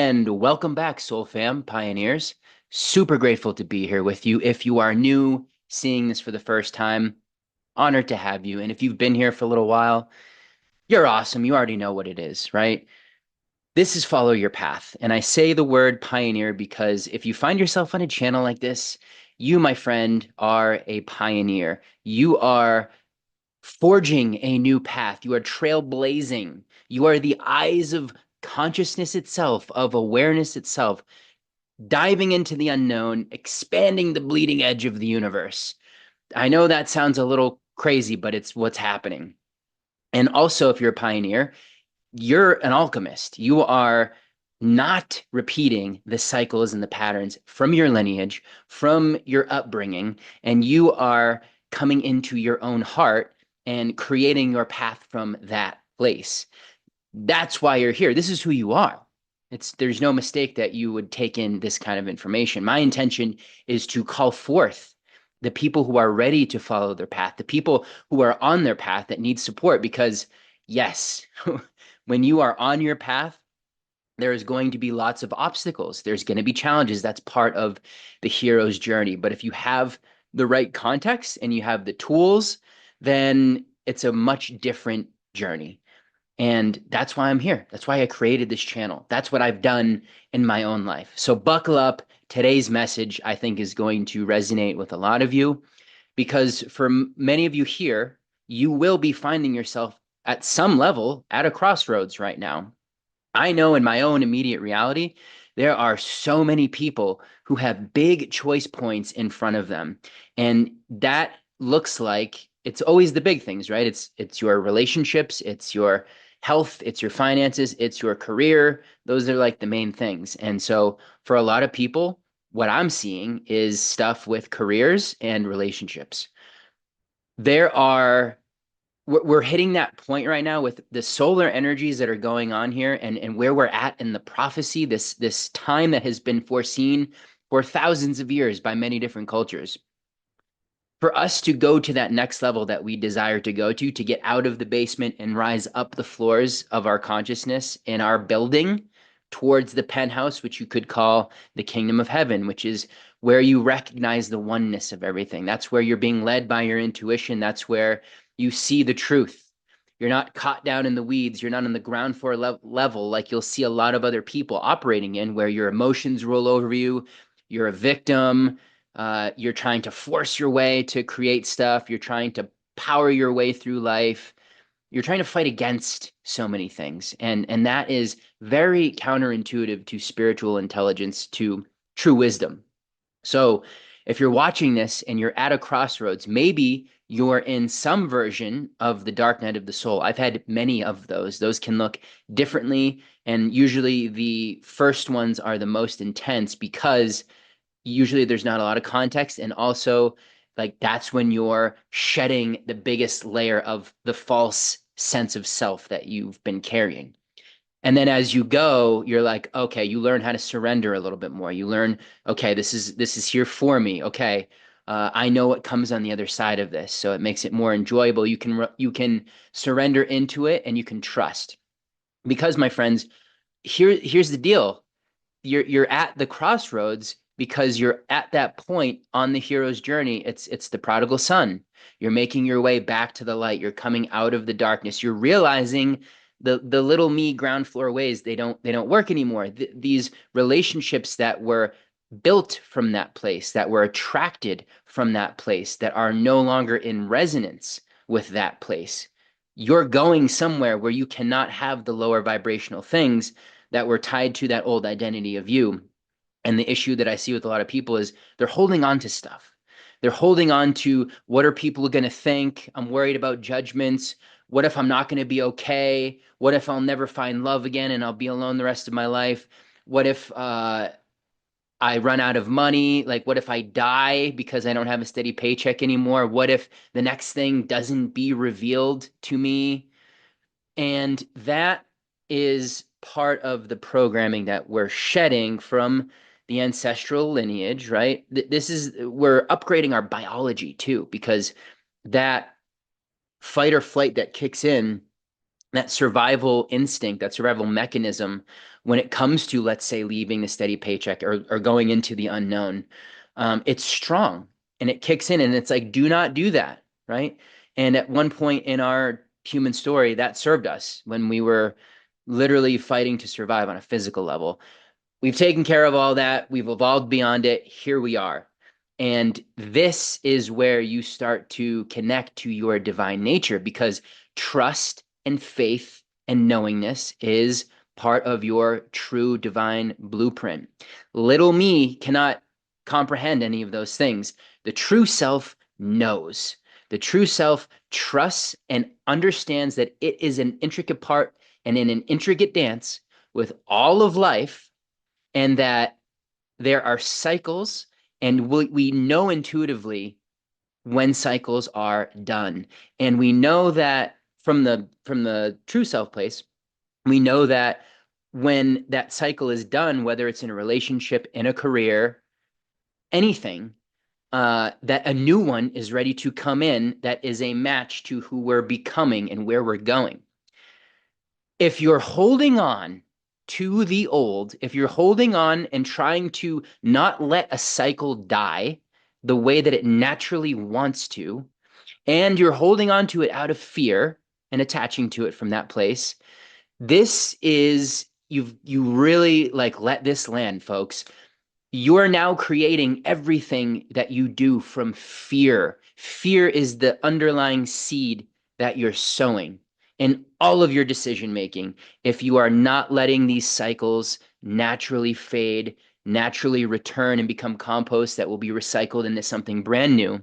And welcome back, Soul Fam Pioneers. Super grateful to be here with you. If you are new, seeing this for the first time, honored to have you. And if you've been here for a little while, you're awesome. You already know what it is, right? This is Follow Your Path. And I say the word pioneer because if you find yourself on a channel like this, you, my friend, are a pioneer. You are forging a new path. You are trailblazing. You are the eyes of consciousness itself, of awareness itself, diving into the unknown, expanding the bleeding edge of the universe. I know that sounds a little crazy, but it's what's happening. And also, if you're a pioneer, you're an alchemist. You are not repeating the cycles and the patterns from your lineage, from your upbringing, and you are coming into your own heart and creating your path from that place. That's why you're here. This is who you are. There's no mistake that you would take in this kind of information. My intention is to call forth the people who are ready to follow their path, the people who are on their path that need support, because yes, when you are on your path, there is going to be lots of obstacles. There's going to be challenges. That's part of the hero's journey. But if you have the right context and you have the tools, then it's a much different journey. And that's why I'm here. That's why I created this channel. That's what I've done in my own life. So buckle up. Today's message, I think, is going to resonate with a lot of you because for many of you here, you will be finding yourself at some level at a crossroads right now. I know in my own immediate reality, there are so many people who have big choice points in front of them. And that looks like it's always the big things, right? It's your relationships, it's your health, it's your finances, it's your career. Those are like the main things. And so for a lot of people, what I'm seeing is stuff with careers and relationships. There are we're hitting that point right now with the solar energies that are going on here and where we're at in the prophecy, this time that has been foreseen for thousands of years by many different cultures. For us to go to that next level that we desire to go to get out of the basement and rise up the floors of our consciousness in our building towards the penthouse, which you could call the kingdom of heaven, which is where you recognize the oneness of everything. That's where you're being led by your intuition. That's where you see the truth. You're not caught down in the weeds. You're not on the ground floor level like you'll see a lot of other people operating in, where your emotions roll over you. You're a victim. You're trying to force your way to create stuff. You're trying to power your way through life. You're trying to fight against so many things. And that is very counterintuitive to spiritual intelligence, to true wisdom. So if you're watching this and you're at a crossroads, maybe you're in some version of the dark night of the soul. I've had many of those. Those can look differently. And usually the first ones are the most intense because usually there's not a lot of context. And also, like, that's when you're shedding the biggest layer of the false sense of self that you've been carrying. And then as you go, you're like, okay, you learn how to surrender a little bit more. You learn, okay, this is here for me. Okay, I know what comes on the other side of this, so it makes it more enjoyable. You can surrender into it, and you can trust. Because, my friends, here's the deal: you're at the crossroads because you're at that point on the hero's journey. It's the prodigal son. You're making your way back to the light. You're coming out of the darkness. You're realizing the little me ground floor ways, they don't work anymore. These relationships that were built from that place, that were attracted from that place, that are no longer in resonance with that place. You're going somewhere where you cannot have the lower vibrational things that were tied to that old identity of you. And the issue that I see with a lot of people is they're holding on to stuff. They're holding on to, what are people going to think? I'm worried about judgments. What if I'm not going to be okay? What if I'll never find love again and I'll be alone the rest of my life? What if I run out of money? Like, what if I die because I don't have a steady paycheck anymore? What if the next thing doesn't be revealed to me? And that is part of the programming that we're shedding from the ancestral lineage, right? We're upgrading our biology too, because that fight or flight that kicks in, that survival instinct, that survival mechanism, when it comes to, let's say, leaving the steady paycheck or going into the unknown, it's strong and it kicks in and it's like, do not do that, right? And at one point in our human story, that served us when we were literally fighting to survive on a physical level. We've taken care of all that. We've evolved beyond it. Here we are. And this is where you start to connect to your divine nature because trust and faith and knowingness is part of your true divine blueprint. Little me cannot comprehend any of those things. The true self knows. The true self trusts and understands that it is an intricate part and in an intricate dance with all of life, and that there are cycles, and we know intuitively when cycles are done. And we know that from the true self place, we know that when that cycle is done, whether it's in a relationship, in a career, anything, that a new one is ready to come in that is a match to who we're becoming and where we're going. If you're holding on to the old, if you're holding on and trying to not let a cycle die the way that it naturally wants to, and you're holding on to it out of fear and attaching to it from that place, this is you really like let this land, folks. You are now creating everything that you do from fear. Fear is the underlying seed that you're sowing in all of your decision making. If you are not letting these cycles naturally fade, naturally return and become compost that will be recycled into something brand new.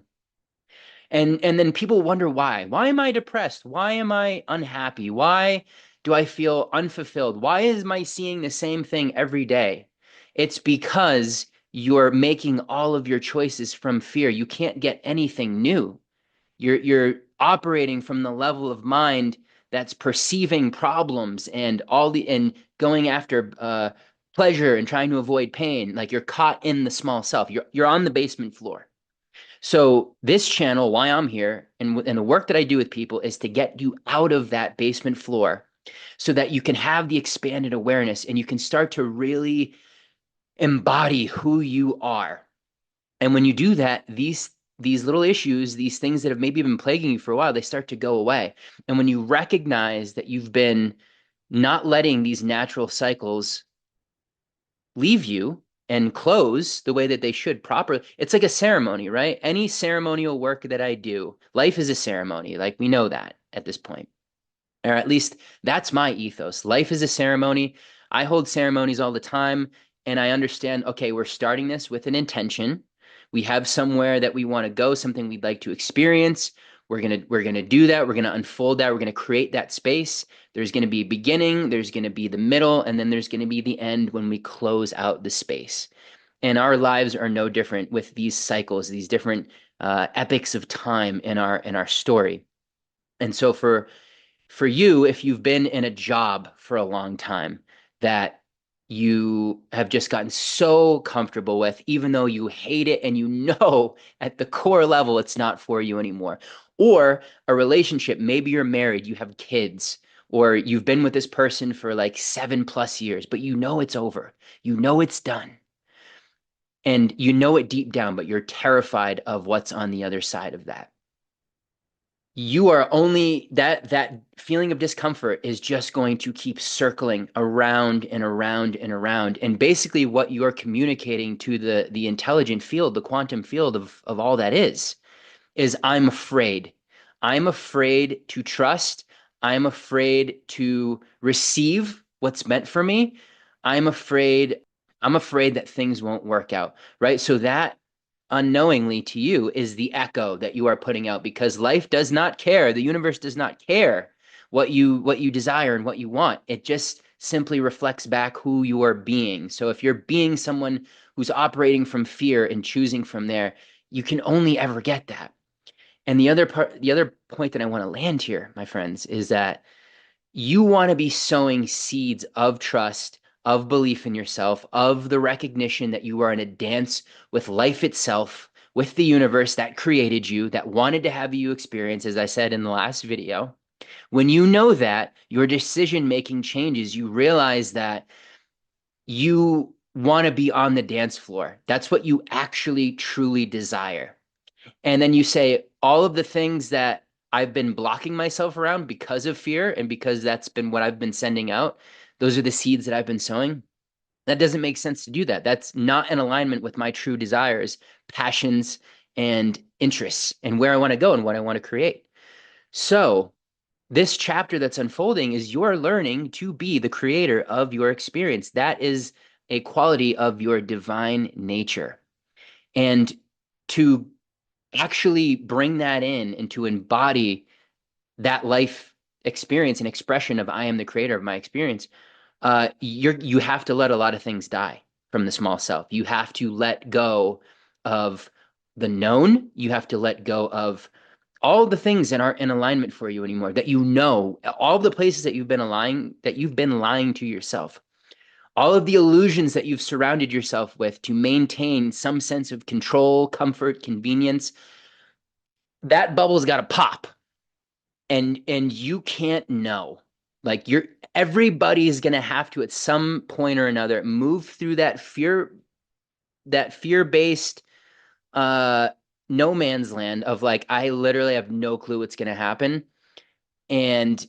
And then people wonder why. Why am I depressed? Why am I unhappy? Why do I feel unfulfilled? Why am I seeing the same thing every day? It's because you're making all of your choices from fear. You can't get anything new. You're operating from the level of mind that's perceiving problems and going after pleasure and trying to avoid pain. Like you're caught in the small self. You're on the basement floor. So this channel, why I'm here, and the work that I do with people is to get you out of that basement floor so that you can have the expanded awareness and you can start to really embody who you are. And when you do that, these little issues, these things that have maybe been plaguing you for a while, they start to go away. And when you recognize that you've been not letting these natural cycles leave you and close the way that they should properly. It's like a ceremony, right? Any ceremonial work that I do, life is a ceremony. Like we know that at this point. Or at least that's my ethos. Life is a ceremony. I hold ceremonies all the time, and I understand, okay, we're starting this with an intention. We have somewhere that we want to go, something we'd like to experience. We're gonna do that. We're gonna unfold that. We're gonna create that space. There's gonna be beginning, there's gonna be the middle, and then there's gonna be the end when we close out the space. And our lives are no different with these cycles, these different epics of time in our story. And so for you, if you've been in a job for a long time that you have just gotten so comfortable with, even though you hate it and you know at the core level it's not for you anymore, or a relationship, maybe you're married, you have kids, or you've been with this person for like 7+ years, but you know it's over, you know it's done, and you know it deep down, but you're terrified of what's on the other side of that. You are only that feeling of discomfort is just going to keep circling around and around and around. And basically what you're communicating to the intelligent field, the quantum field of all that is I'm afraid. I'm afraid to trust. I'm afraid to receive what's meant for me. I'm afraid I'm afraid that things won't work out, right? So that unknowingly to you is the echo that you are putting out because life does not care. The universe does not care what you desire and what you want. It just simply reflects back who you are being. So if you're being someone who's operating from fear and choosing from there, you can only ever get that. And the other point that I want to land here, my friends, is that you want to be sowing seeds of trust, of belief in yourself, of the recognition that you are in a dance with life itself, with the universe that created you, that wanted to have you experience, as I said in the last video. When you know that, your decision making changes. You realize that you want to be on the dance floor. That's what you actually truly desire. And then you say, all of the things that I've been blocking myself around because of fear and because that's been what I've been sending out, those are the seeds that I've been sowing. That doesn't make sense to do that. That's not in alignment with my true desires, passions, and interests, and where I want to go and what I want to create. So, this chapter that's unfolding is you're learning to be the creator of your experience. That is a quality of your divine nature. And to actually bring that in and to embody that life experience and expression of I am the creator of my experience, you have to let a lot of things die from the small self. You have to let go of the known. You have to let go of all the things that aren't in alignment for you anymore, that you know, all the places that you've been lying to yourself, all of the illusions that you've surrounded yourself with to maintain some sense of control, comfort, convenience. That bubble's got to pop, and you can't know. Like you're everybody's gonna have to at some point or another move through that fear-based uh no man's land of like I literally have no clue what's gonna happen. And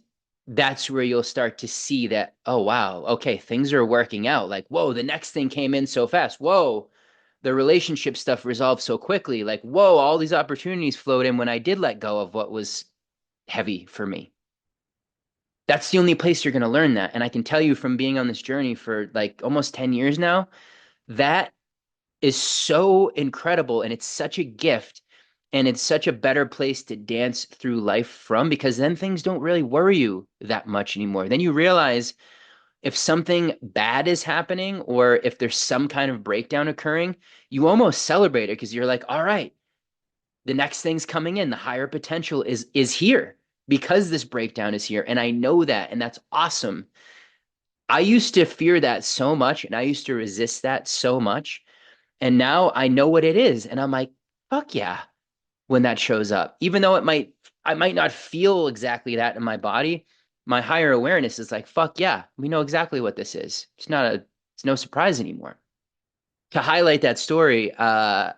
that's where you'll start to see that, oh wow, okay, things are working out. Like, whoa, the next thing came in so fast. Whoa, the relationship stuff resolved so quickly. Like, whoa, all these opportunities flowed in when I did let go of what was heavy for me. That's the only place you're going to learn that. And I can tell you from being on this journey for like almost 10 years now, that is so incredible. And it's such a gift. And it's such a better place to dance through life from because then things don't really worry you that much anymore. Then you realize if something bad is happening or if there's some kind of breakdown occurring, you almost celebrate it because you're like, all right, the next thing's coming in. The higher potential is here because this breakdown is here. And I know that, and that's awesome. I used to fear that so much and I used to resist that so much. And now I know what it is. And I'm like, fuck yeah, when that shows up. Even though I might not feel exactly that in my body, my higher awareness is like, fuck yeah, we know exactly what this is. It's no surprise anymore. To highlight that story, I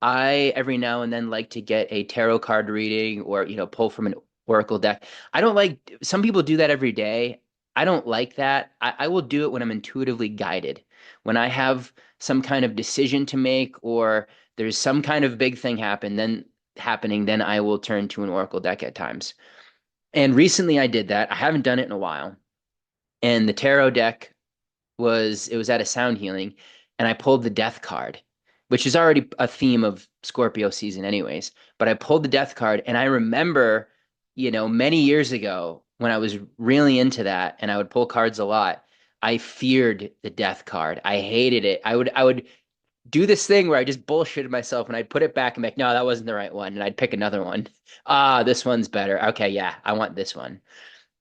every now and then like to get a tarot card reading or, pull from an oracle deck. I don't like, some people do that every day. I don't like that. I will do it when I'm intuitively guided. When I have some kind of decision to make or there's some kind of big thing happening, then I will turn to an oracle deck at times. And recently I did that. I haven't done it in a while. And the tarot deck it was at a sound healing and I pulled the death card, which is already a theme of Scorpio season anyways. But I pulled the death card and I remember, many years ago when I was really into that and I would pull cards a lot, I feared the death card. I hated it. I would do this thing where I just bullshitted myself and I'd put it back and be like, no, that wasn't the right one. And I'd pick another one. Ah, this one's better. Okay, yeah, I want this one.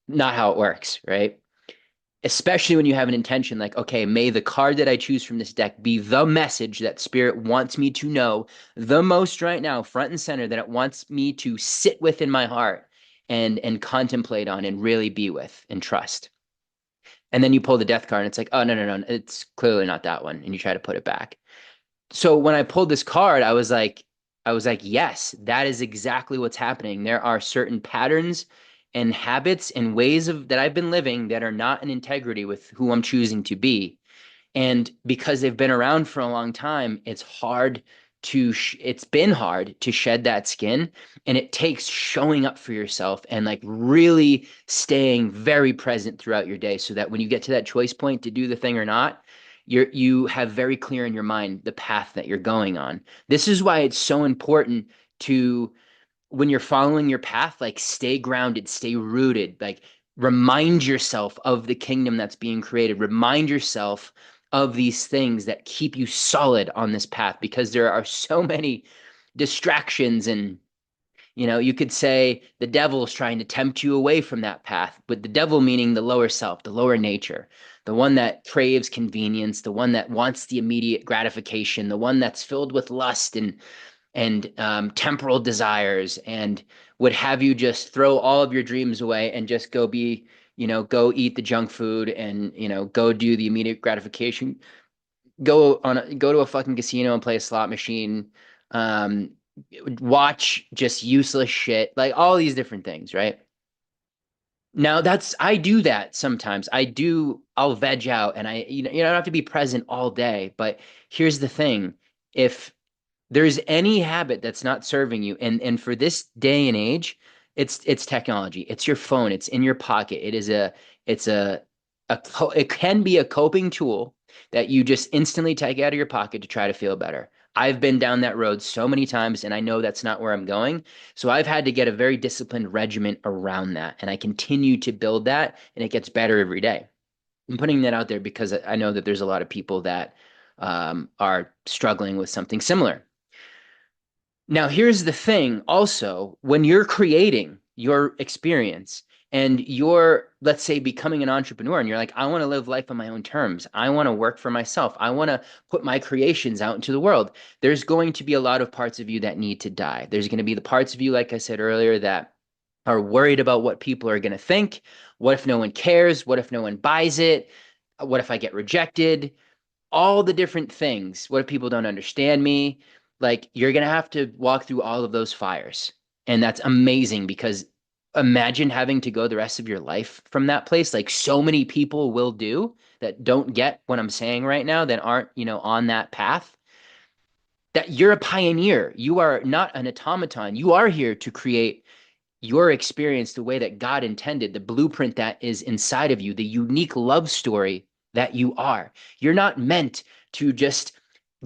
Not how it works, right? Especially when you have an intention like, okay, may the card that I choose from this deck be the message that spirit wants me to know the most right now, front and center, that it wants me to sit with in my heart and contemplate on and really be with and trust. And then you pull the death card and it's like, oh, no, no, no, it's clearly not that one. And you try to put it back. So when I pulled this card, I was like, yes, that is exactly what's happening. There are certain patterns and habits and ways of that I've been living that are not in integrity with who I'm choosing to be. And because they've been around for a long time, it's been hard to shed that skin. And it takes showing up for yourself and like really staying very present throughout your day so that when you get to that choice point to do the thing or not, you have very clear in your mind the path that you're going on. This is why it's so important to when you're following your path, like stay grounded, stay rooted, like remind yourself of the kingdom that's being created. Remind yourself of these things that keep you solid on this path because there are so many distractions and you could say the devil is trying to tempt you away from that path, but the devil meaning the lower self, the lower nature, the one that craves convenience, the one that wants the immediate gratification, the one that's filled with lust and and temporal desires, and would have you just throw all of your dreams away and just go be, go eat the junk food and, go do the immediate gratification, go to a fucking casino and play a slot machine, um, watch just useless shit, like all these different things, right? Now I do that sometimes. I'll veg out and you don't have to be present all day, but here's the thing. If there's any habit that's not serving you, and for this day and age, it's technology. It's your phone. It's in your pocket. It's it can be a coping tool that you just instantly take out of your pocket to try to feel better. I've been down that road so many times, and I know that's not where I'm going. So I've had to get a very disciplined regiment around that, and I continue to build that, and it gets better every day. I'm putting that out there because I know that there's a lot of people that are struggling with something similar. Now, here's the thing also, when you're creating your experience and you're, let's say, becoming an entrepreneur and you're like, I want to live life on my own terms. I want to work for myself. I want to put my creations out into the world. There's going to be a lot of parts of you that need to die. There's going to be the parts of you, like I said earlier, that are worried about what people are going to think. What if no one cares? What if no one buys it? What if I get rejected? All the different things. What if people don't understand me? Like, you're going to have to walk through all of those fires. And that's amazing because imagine having to go the rest of your life from that place. Like, so many people will do that don't get what I'm saying right now, that aren't, on that path. That you're a pioneer. You are not an automaton. You are here to create your experience the way that God intended, the blueprint that is inside of you, the unique love story that you are. You're not meant to just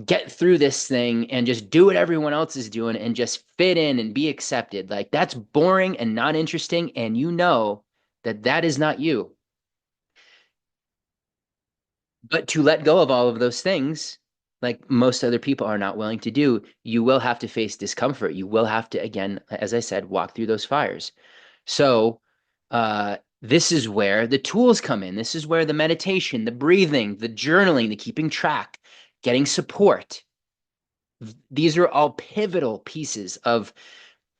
get through this thing and just do what everyone else is doing and just fit in and be accepted. Like, that's boring and not interesting. And you know that that is not you. But to let go of all of those things, like most other people are not willing to do, you will have to face discomfort. You will have to, again, as I said, walk through those fires. So, this is where the tools come in. This is where the meditation, the breathing, the journaling, the keeping track, getting support. These are all pivotal pieces of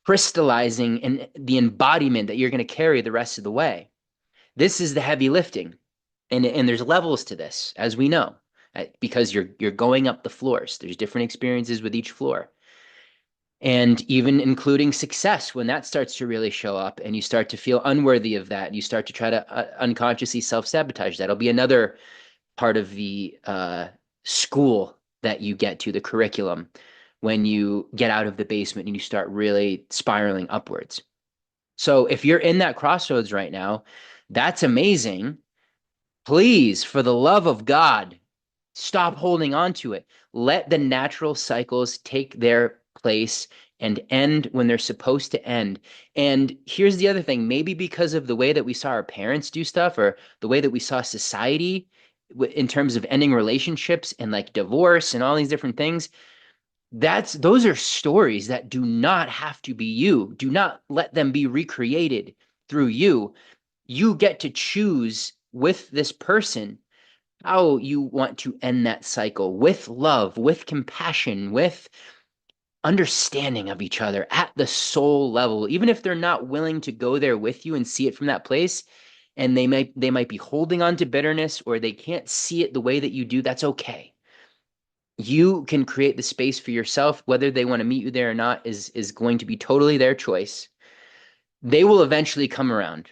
crystallizing and the embodiment that you're going to carry the rest of the way. This is the heavy lifting. And there's levels to this, as we know, because you're going up the floors. There's different experiences with each floor. And even including success, when that starts to really show up and you start to feel unworthy of that, you start to try to unconsciously self-sabotage. That'll be another part of the school that you get to, the curriculum, when you get out of the basement and you start really spiraling upwards. So if you're in that crossroads right now, that's amazing. Please, for the love of God, stop holding on to it. Let the natural cycles take their place and end when they're supposed to end. And here's the other thing, maybe because of the way that we saw our parents do stuff, or the way that we saw society in terms of ending relationships and like divorce and all these different things, those are stories that do not have to be you. Do not let them be recreated through you. You get to choose with this person how you want to end that cycle, with love, with compassion, with understanding of each other at the soul level. Even if they're not willing to go there with you and see it from that place, and they might be holding on to bitterness, or they can't see it the way that you do, that's okay. You can create the space for yourself. Whether they want to meet you there or not is going to be totally their choice. They will eventually come around.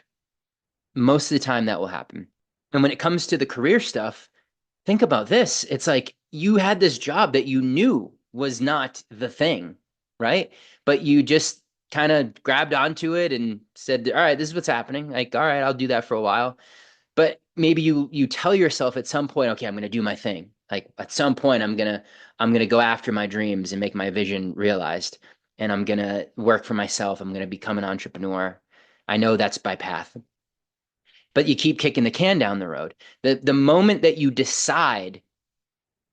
Most of the time that will happen. And when it comes to the career stuff, think about this. It's like you had this job that you knew was not the thing, right? But you just kind of grabbed onto it and said, all right, this is what's happening. Like, all right, I'll do that for a while. But maybe you tell yourself at some point, okay, I'm gonna do my thing. Like, at some point I'm gonna go after my dreams and make my vision realized. And I'm gonna work for myself. I'm gonna become an entrepreneur. I know that's my path. But you keep kicking the can down the road. The moment that you decide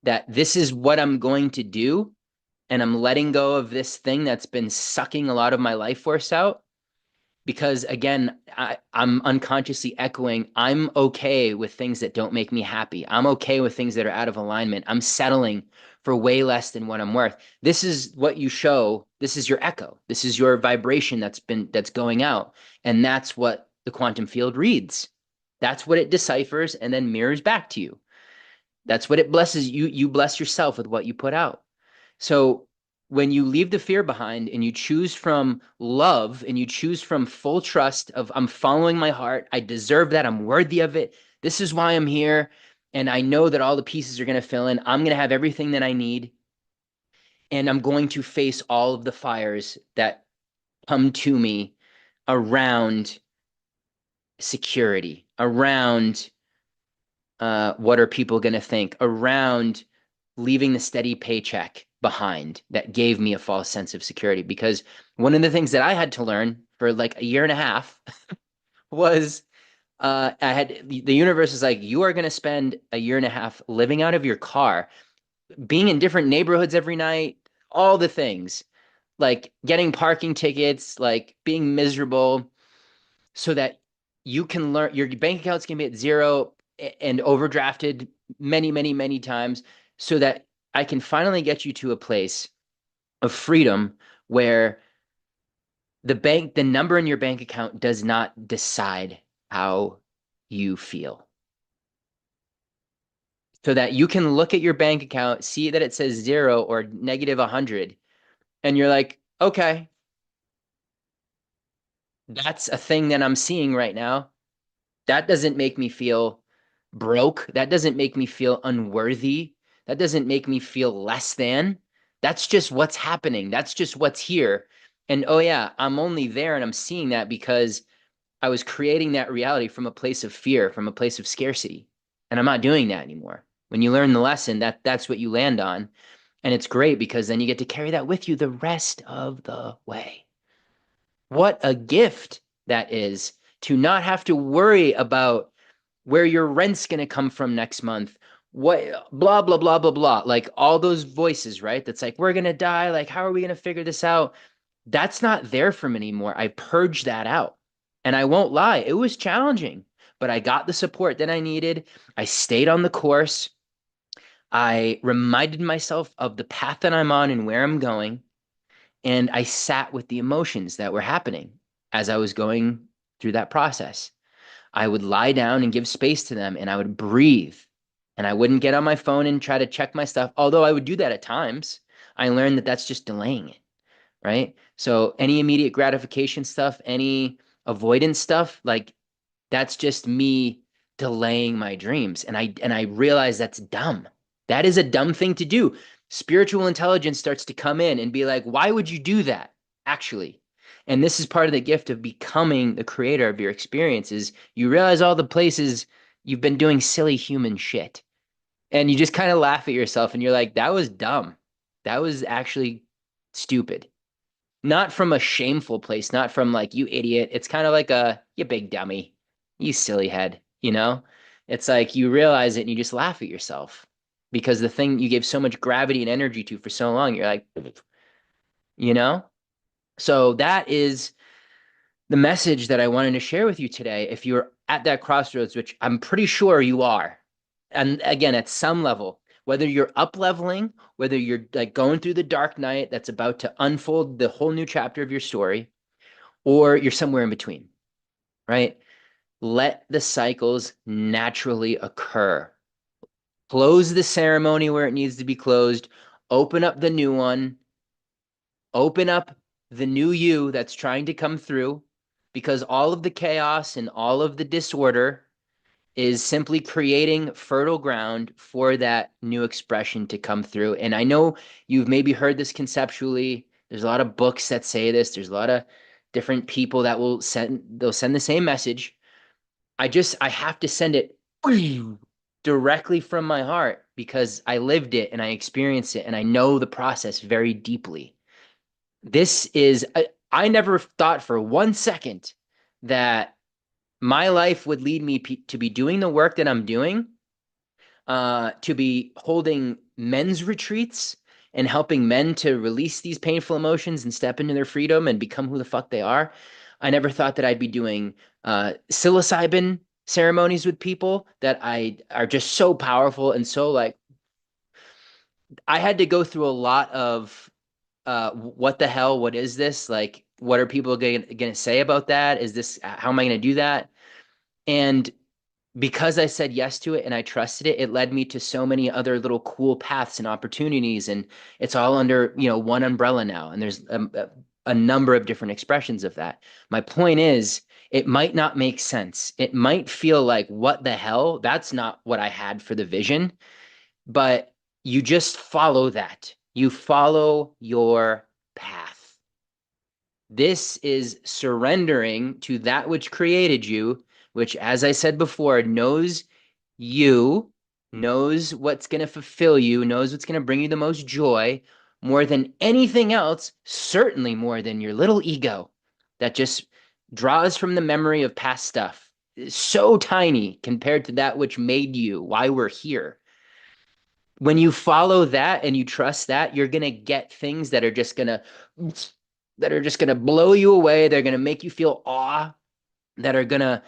that this is what I'm going to do, and I'm letting go of this thing that's been sucking a lot of my life force out, because again, I'm unconsciously echoing, I'm okay with things that don't make me happy. I'm okay with things that are out of alignment. I'm settling for way less than what I'm worth. This is what you show. This is your echo. This is your vibration that's going out. And that's what the quantum field reads. That's what it deciphers and then mirrors back to you. That's what it blesses you. You bless yourself with what you put out. So when you leave the fear behind and you choose from love and you choose from full trust of I'm following my heart, I deserve that, I'm worthy of it. This is why I'm here. And I know that all the pieces are going to fill in. I'm going to have everything that I need. And I'm going to face all of the fires that come to me around security, around what are people going to think, around leaving the steady paycheck behind that gave me a false sense of security. Because one of the things that I had to learn for like a year and a half was I had the universe is like, you are going to spend a year and a half living out of your car, being in different neighborhoods every night, all the things, like getting parking tickets, like being miserable, so that you can learn your bank accounts can be at zero and overdrafted many, many, many times so that I can finally get you to a place of freedom where the number in your bank account does not decide how you feel. So that you can look at your bank account, see that it says zero or negative 100, and you're like, okay, that's a thing that I'm seeing right now. That doesn't make me feel broke. That doesn't make me feel unworthy. That doesn't make me feel less than. That's just what's happening. That's just what's here. And oh, yeah, I'm only there and I'm seeing that because I was creating that reality from a place of fear, from a place of scarcity. And I'm not doing that anymore. When you learn the lesson, that's what you land on. And it's great because then you get to carry that with you the rest of the way. What a gift that is to not have to worry about where your rent's going to come from next month. What, blah, blah, blah, blah, blah. Like all those voices, right? That's like, we're going to die. Like, how are we going to figure this out? That's not there for me anymore. I purged that out. And I won't lie, it was challenging, but I got the support that I needed. I stayed on the course. I reminded myself of the path that I'm on and where I'm going. And I sat with the emotions that were happening as I was going through that process. I would lie down and give space to them and I would breathe. And I wouldn't get on my phone and try to check my stuff, although I would do that at times. I learned that that's just delaying it, right? So any immediate gratification stuff, any avoidance stuff, like that's just me delaying my dreams. And I realize that's dumb. That is a dumb thing to do. Spiritual intelligence starts to come in and be like, why would you do that? Actually. And this is part of the gift of becoming the creator of your experiences. You realize all the places you've been doing silly human shit. And you just kind of laugh at yourself and you're like, that was dumb. That was actually stupid. Not from a shameful place, not from like, you idiot. It's kind of like you big dummy, you silly head, you know? It's like you realize it and you just laugh at yourself because the thing you gave so much gravity and energy to for so long, you're like, you know? So that is the message that I wanted to share with you today. If you're at that crossroads, which I'm pretty sure you are, and again, at some level, whether you're up leveling, whether you're like going through the dark night that's about to unfold the whole new chapter of your story, or you're somewhere in between, right? Let the cycles naturally occur. Close the ceremony where it needs to be closed, open up the new one, open up the new you that's trying to come through, because all of the chaos and all of the disorder is simply creating fertile ground for that new expression to come through. And I know you've maybe heard this conceptually. There's a lot of books that say this. There's a lot of different people that they'll send the same message. I have to send it directly from my heart because I lived it and I experienced it and I know the process very deeply. This is, I never thought for 1 second that my life would lead me to be doing the work that I'm doing, to be holding men's retreats and helping men to release these painful emotions and step into their freedom and become who the fuck they are. I never thought that I'd be doing psilocybin ceremonies with people that I are just so powerful and so like I had to go through a lot of what the hell, what is this? Like, what are people going to say about that? Is this, how am I going to do that? And because I said yes to it and I trusted it, it led me to so many other little cool paths and opportunities. And it's all under, one umbrella now. And there's a number of different expressions of that. My point is, it might not make sense. It might feel like, what the hell? That's not what I had for the vision. But you just follow that. You follow your path. This is surrendering to that which created you, which, as I said before, knows you, knows what's going to fulfill you, knows what's going to bring you the most joy more than anything else, certainly more than your little ego that just draws from the memory of past stuff. It's so tiny compared to that which made you, why we're here. When you follow that and you trust that, you're going to get things that are just going to blow you away. They're going to make you feel awe, that are going to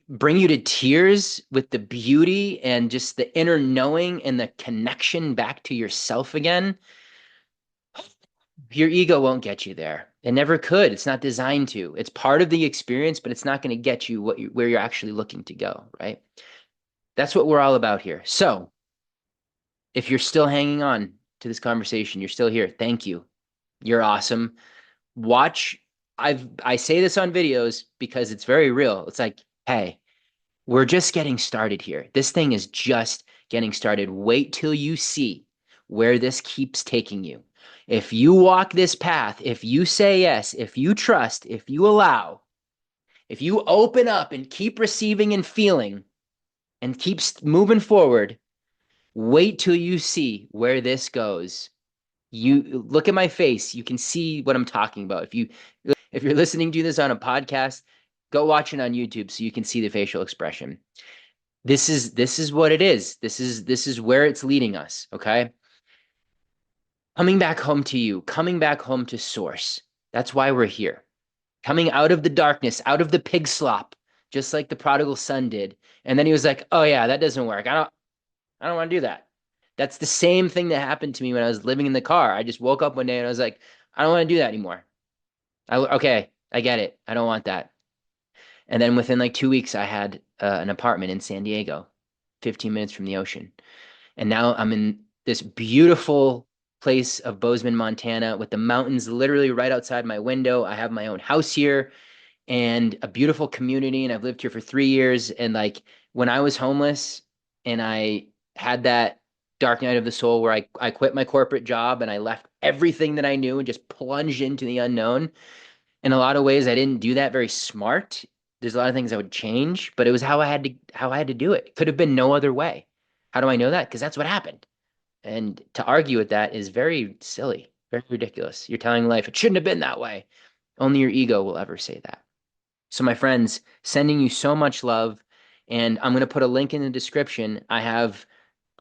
bring you to tears with the beauty and just the inner knowing and the connection back to yourself again. Your ego won't get you there. It never could. It's not designed to. It's part of the experience, but it's not going to get you where you're actually looking to go, right? That's what we're all about here. So, if you're still hanging on to this conversation, you're still here. Thank you. You're awesome. Watch. I say this on videos because it's very real. It's like, hey, we're just getting started here. This thing is just getting started. Wait till you see where this keeps taking you. If you walk this path, if you say yes, if you trust, if you allow, if you open up and keep receiving and feeling and keep moving forward, wait till you see where this goes. You look at my face, you can see what I'm talking about. If you're listening to this on a podcast, go watch it on YouTube so you can see the facial expression. This is what it is. This is where it's leading us, okay? Coming back home to you, coming back home to source. That's why we're here. Coming out of the darkness, out of the pig slop, just like the prodigal son did. And then he was like, "Oh yeah, that doesn't work. I don't want to do that." That's the same thing that happened to me when I was living in the car. I just woke up one day and I was like, "I don't want to do that anymore. Okay, I get it. I don't want that." And then within like 2 weeks, I had an apartment in San Diego, 15 minutes from the ocean. And now I'm in this beautiful place of Bozeman, Montana, with the mountains literally right outside my window. I have my own house here and a beautiful community. And I've lived here for 3 years. And like when I was homeless and I had that dark night of the soul where I quit my corporate job and I left everything that I knew and just plunged into the unknown. In a lot of ways, I didn't do that very smart. There's a lot of things I would change, but it was how I had to do it. It could have been no other way. How do I know that? Because that's what happened. And to argue with that is very silly, very ridiculous. You're telling life it shouldn't have been that way. Only your ego will ever say that. So, my friends, sending you so much love. And I'm going to put a link in the description. I have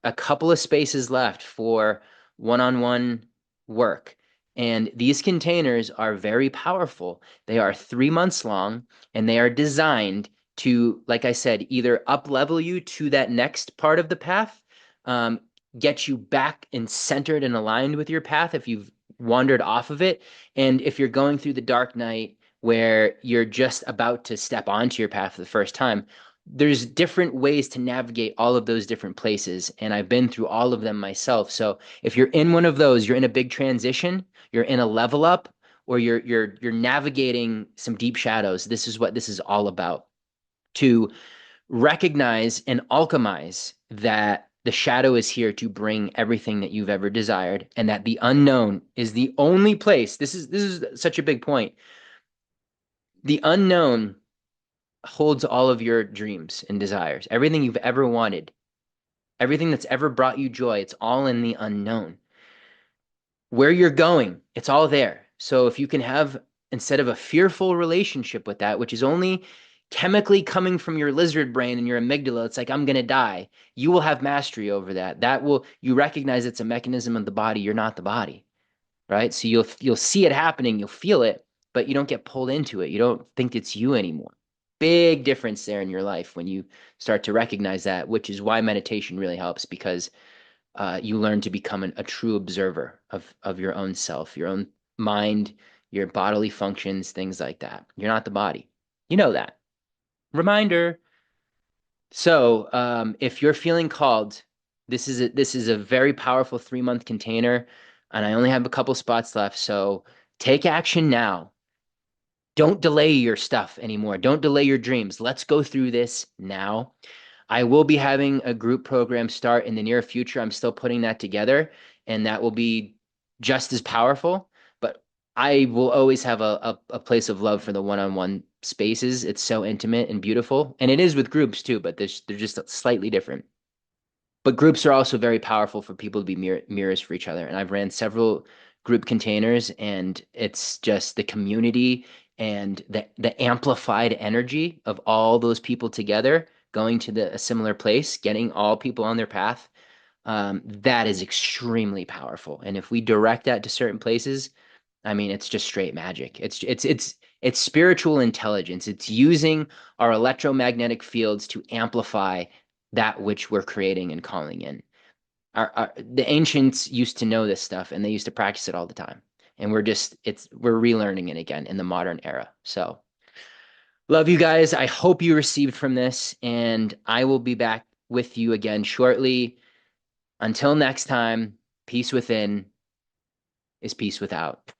a couple of spaces left for one-on-one work. And these containers are very powerful. They are 3 months long and they are designed to, like I said, either up level you to that next part of the path, um, get you back and centered and aligned with your path if you've wandered off of it. And if you're going through the dark night where you're just about to step onto your path for the first time, there's different ways to navigate all of those different places. And I've been through all of them myself. So if you're in one of those, you're in a big transition, you're in a level up, or you're navigating some deep shadows, this is what this is all about. To recognize and alchemize that the shadow is here to bring everything that you've ever desired, and that the unknown is the only place. This is such a big point. The unknown holds all of your dreams and desires, everything you've ever wanted, everything that's ever brought you joy. It's all in the unknown. Where you're going, it's all there. So if you can have, instead of a fearful relationship with that, which is only chemically coming from your lizard brain and your amygdala, it's like, I'm going to die. You will have mastery over that. You recognize it's a mechanism of the body. You're not the body, right? So you'll see it happening. You'll feel it. but you don't get pulled into it. You don't think it's you anymore. Big difference there in your life when you start to recognize that, which is why meditation really helps, because you learn to become a true observer of your own self, your own mind, your bodily functions, things like that. You're not the body. You know that. Reminder. So, if you're feeling called, this is a very powerful 3 month container, and I only have a couple spots left. So take action now. Don't delay your stuff anymore. Don't delay your dreams. Let's go through this now. I will be having a group program start in the near future. I'm still putting that together, and that will be just as powerful. But I will always have a place of love for the one-on-one spaces. It's so intimate and beautiful. And it is with groups too, but they're just slightly different. But groups are also very powerful for people to be mirrors for each other. And I've ran several group containers, and it's just the community and the amplified energy of all those people together going to a similar place, getting all people on their path. That is extremely powerful. And if we direct that to certain places, I mean, it's just straight magic. It's spiritual intelligence. It's using our electromagnetic fields to amplify that which we're creating and calling in. The ancients used to know this stuff, and they used to practice it all the time. And we're relearning it again in the modern era. So love you guys. I hope you received from this, and I will be back with you again shortly. Until next time, peace within is peace without.